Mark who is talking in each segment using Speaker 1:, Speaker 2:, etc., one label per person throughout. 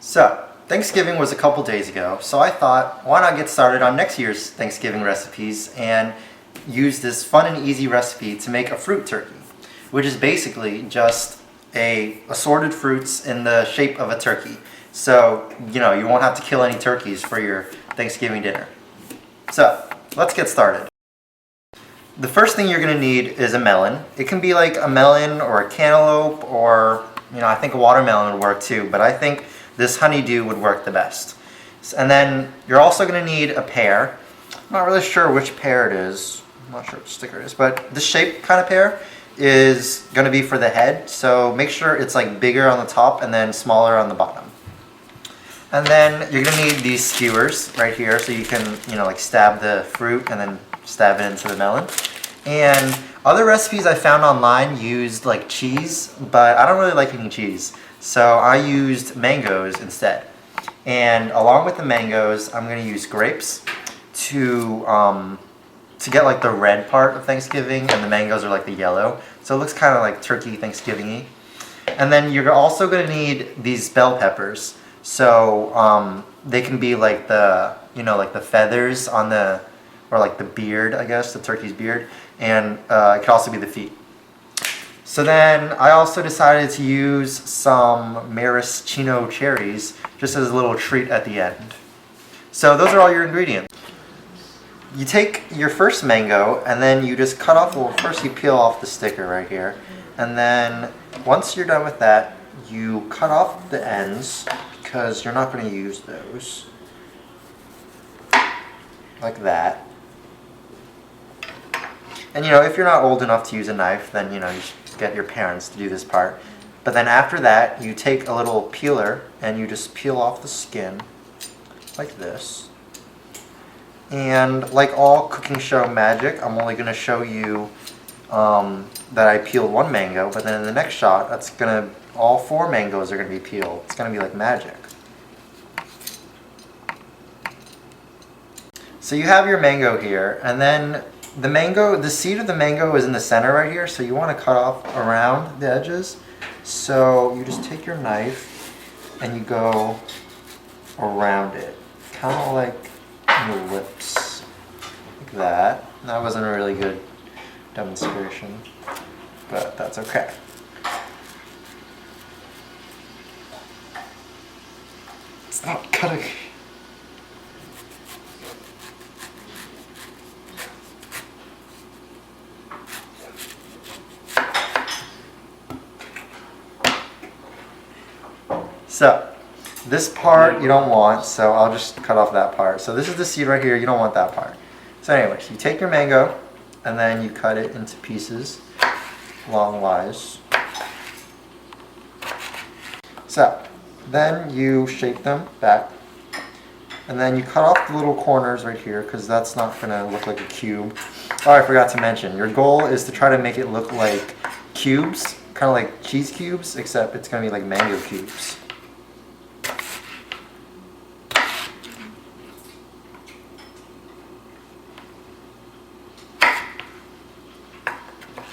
Speaker 1: So, Thanksgiving was a couple days ago, so I thought, why not get started on next year's Thanksgiving recipes and use this fun and easy recipe to make a fruit turkey, which is basically just assorted fruits in the shape of a turkey. So, you won't have to kill any turkeys for your Thanksgiving dinner. So, let's get started. The first thing you're going to need is a melon. It can be like a melon or a cantaloupe or, I think a watermelon would work too, but I think this honeydew would work the best. And then you're also going to need a pear. I'm not really sure which pear it is. I'm not sure which sticker it is, but this shape kind of pear is going to be for the head, so make sure it's like bigger on the top and then smaller on the bottom. And then you're going to need these skewers right here so you can, like stab the fruit and then stab it into the melon. And other recipes I found online used like cheese, but I don't really like eating cheese. So I used mangoes instead. And along with the mangoes, I'm going to use grapes to get like the red part of Thanksgiving, and the mangoes are like the yellow. So it looks kind of like turkey Thanksgiving-y. And then you're also going to need these bell peppers. So they can be like the, like the feathers on or like the beard, I guess, the turkey's beard. And it could also be the feet. So then I also decided to use some maraschino cherries just as a little treat at the end. So those are all your ingredients. You take your first mango and then you just cut off, well, first you peel off the sticker right here. And then once you're done with that, you cut off the ends because you're not going to use those. Like that. And if you're not old enough to use a knife, then you should get your parents to do this part. But then after that, you take a little peeler and you just peel off the skin like this. And like all cooking show magic, I'm only going to show you that I peeled one mango, but then in the next shot, all 4 mangoes are going to be peeled. It's going to be like magic. So you have your mango here, and then the seed of the mango is in the center right here, so you want to cut off around the edges. So you just take your knife and you go around it, kind of like your lips, like that. That wasn't a really good demonstration, but that's okay. It's not cutting. So, this part you don't want, so I'll just cut off that part. So this is the seed right here, you don't want that part. So anyways, you take your mango, and then you cut it into pieces, longwise. So, then you shape them back, and then you cut off the little corners right here, because that's not going to look like a cube. Oh, I forgot to mention, your goal is to try to make it look like cubes, kind of like cheese cubes, except it's going to be like mango cubes.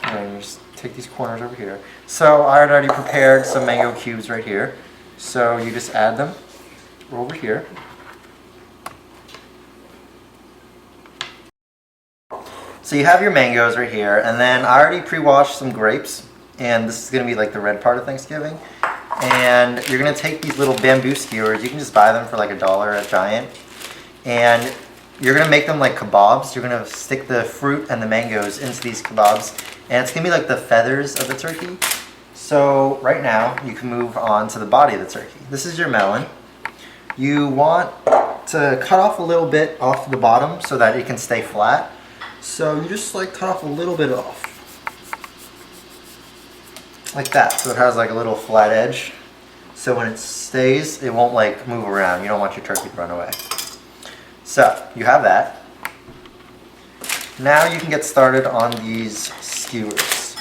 Speaker 1: And you just take these corners over here. So I had already prepared some mango cubes right here. So you just add them over here. So you have your mangoes right here, and then I already pre-washed some grapes, and this is going to be like the red part of Thanksgiving. And you're going to take these little bamboo skewers. You can just buy them for like $1 at Giant. And you're going to make them like kebabs. You're going to stick the fruit and the mangoes into these kebabs. And it's going to be like the feathers of the turkey. So right now, you can move on to the body of the turkey. This is your melon. You want to cut off a little bit off the bottom so that it can stay flat. So you just like cut off a little bit off. Like that. So it has like a little flat edge. So when it stays, it won't like move around. You don't want your turkey to run away. So you have that. Now you can get started on these skewers.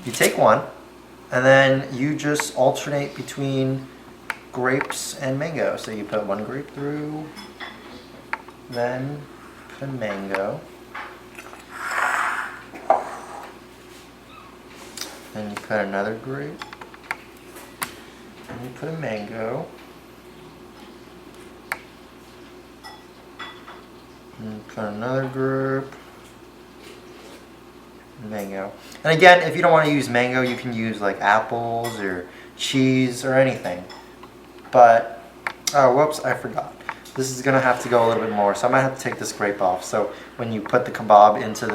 Speaker 1: You take one, and then you just alternate between grapes and mango. So you put one grape through, then put a mango, Then you cut another grape. And you put a mango. And you cut another grape. Mango. And again, if you don't want to use mango, you can use like apples or cheese or anything. But, oh, whoops, I forgot. This is gonna have to go a little bit more, so I might have to take this grape off. So when you put the kebab into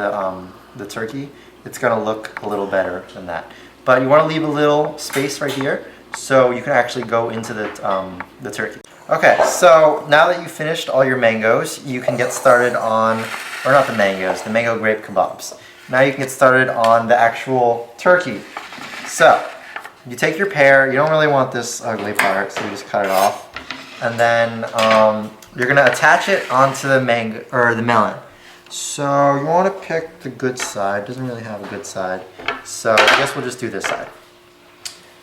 Speaker 1: the turkey, it's gonna look a little better than that. But you want to leave a little space right here, so you can actually go into the turkey. Okay, so now that you've finished all your mangoes, you can get started on, or not the mangoes, the mango grape kebabs. Now you can get started on the actual turkey. So you take your pear. You don't really want this ugly part, so you just cut it off. And then you're gonna attach it onto the mango or the melon. So you want to pick the good side. It doesn't really have a good side, so I guess we'll just do this side.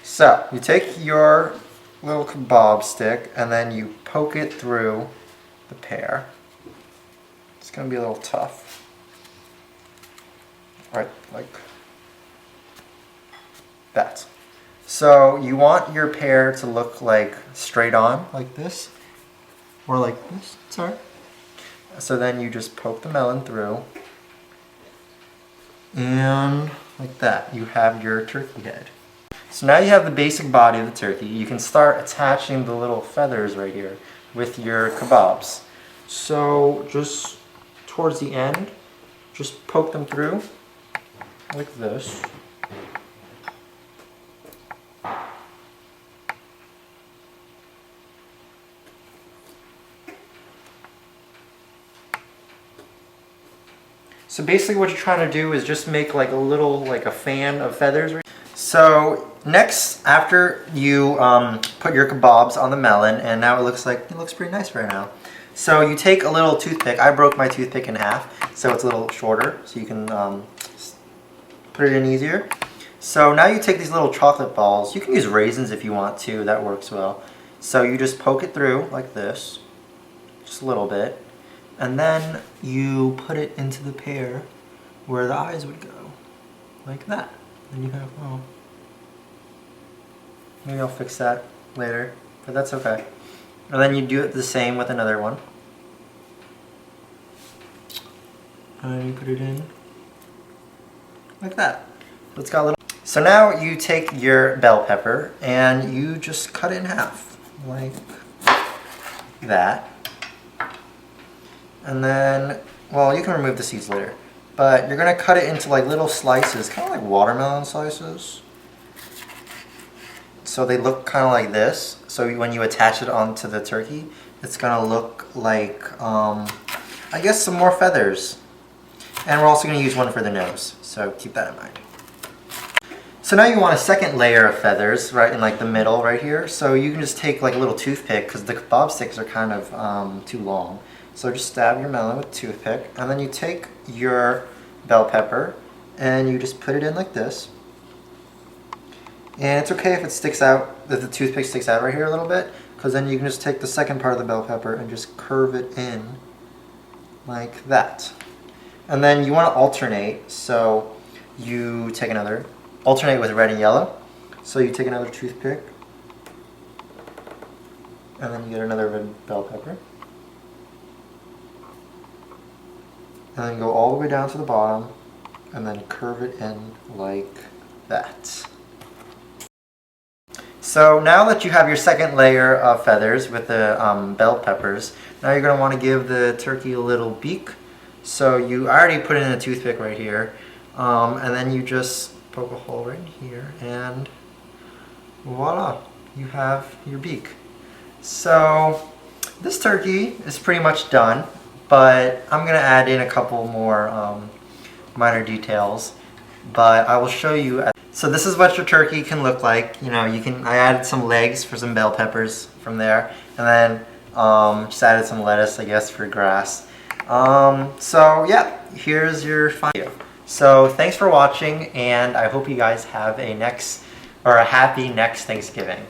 Speaker 1: So you take your little kebab stick and then you poke it through the pear. It's gonna be a little tough, right? Like that. So you want your pear to look like straight on, like this, or like this, sorry. So then you just poke the melon through, and like that, you have your turkey head. So now you have the basic body of the turkey. You can start attaching the little feathers right here with your kebabs. So just towards the end, just poke them through like this. So basically what you're trying to do is just make like a little, like a fan of feathers. So next, after you put your kebabs on the melon, and now it looks pretty nice right now. So you take a little toothpick. I broke my toothpick in half, so it's a little shorter, so you can put it in easier. So now you take these little chocolate balls. You can use raisins if you want to, that works well. So you just poke it through like this, just a little bit. And then you put it into the pear where the eyes would go, like that. Then you have, oh, maybe I'll fix that later, but that's okay. And then you do it the same with another one. And you put it in like that. So it's got a little. So now you take your bell pepper and you just cut it in half, like that. And then, well, you can remove the seeds later, but you're gonna cut it into like little slices, kind of like watermelon slices. So they look kind of like this. So when you attach it onto the turkey, it's gonna look like, I guess, some more feathers. And we're also gonna use one for the nose, so keep that in mind. So now you want a second layer of feathers right in like the middle right here. So you can just take like a little toothpick, because the kebab sticks are kind of too long. So just stab your melon with a toothpick, and then you take your bell pepper and you just put it in like this. And it's okay if it sticks out, if the toothpick sticks out right here a little bit, because then you can just take the second part of the bell pepper and just curve it in like that. And then you want to alternate, so you take another, alternate with red and yellow. So you take another toothpick, and then you get another red bell pepper. And then go all the way down to the bottom, and then curve it in like that. So now that you have your second layer of feathers with the bell peppers, now you're going to want to give the turkey a little beak. So I already put in a toothpick right here, and then you just poke a hole right in here, and voila, you have your beak. So this turkey is pretty much done. But I'm going to add in a couple more minor details, but I will show you. So this is what your turkey can look like. You know, I added some legs for some bell peppers from there, and then just added some lettuce, I guess, for grass. So yeah, here's your final. So thanks for watching, and I hope you guys have a happy next Thanksgiving.